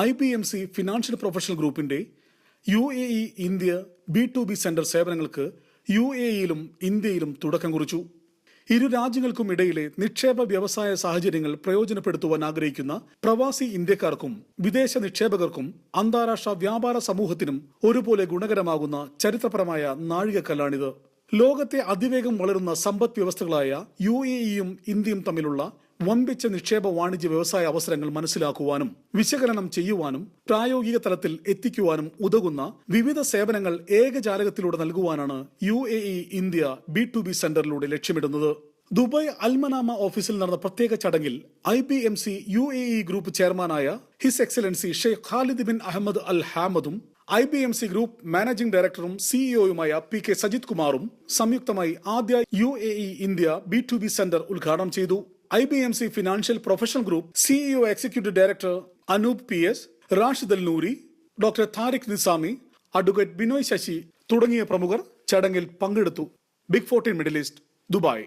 IBMC financial professional ഗ്രൂപ്പിന്റെ UAE India B2B centre സേവനങ്ങൾക്ക് UAEയിലും ഇന്ത്യയിലും തുടക്കം കുറിച്ചു. ഇരു രാജ്യങ്ങൾക്കും ഇടയിലെ നിക്ഷേപ വ്യവസായ സാഹചര്യങ്ങൾ പ്രയോജനപ്പെടുത്തുവാൻ ആഗ്രഹിക്കുന്ന പ്രവാസി ഇന്ത്യക്കാർക്കും വിദേശ നിക്ഷേപകർക്കും അന്താരാഷ്ട്ര വ്യാപാര സമൂഹത്തിനും ഒരുപോലെ ഗുണകരമാകുന്ന ചരിത്രപരമായ നാഴികക്കല്ലാണിത്. ലോകത്തെ അതിവേഗം വളരുന്ന സമ്പദ് വ്യവസ്ഥകളായ UAEയും ഇന്ത്യയും തമ്മിലുള്ള വമ്പിച്ച നിക്ഷേപ വാണിജ്യ വ്യവസായ അവസരങ്ങൾ മനസ്സിലാക്കുവാനും വിശകലനം ചെയ്യുവാനും പ്രായോഗിക തലത്തിൽ എത്തിക്കുവാനും ഉതകുന്ന വിവിധ സേവനങ്ങൾ ഏകജാലകത്തിലൂടെ നൽകുവാനാണ് UAE ഇന്ത്യ B2B സെന്ററിലൂടെ ലക്ഷ്യമിടുന്നത്. ദുബായ് അൽമനാമ ഓഫീസിൽ നടന്ന പ്രത്യേക ചടങ്ങിൽ IBMC UAE ഗ്രൂപ്പ് ചെയർമാനായ his excellency Sheikh Khalid bin Ahmed Al ഹാമദും IBMC ഗ്രൂപ്പ് മാനേജിംഗ് ഡയറക്ടറും CEOയുമായ PK സജിത് കുമാറും സംയുക്തമായി ആദ്യ UAE ഇന്ത്യ B2B സെന്റർ ഉദ്ഘാടനം ചെയ്തു. IBMC financial professional group CEO executive director Anoop PS, Rashid Al Noori, doctor Tariq Nizami, advocate Binoy Sasi തുടങ്ങിയ പ്രമുഖർ ചടങ്ങിൽ പങ്കെടുത്തു. Big 14 Middle East, Dubai.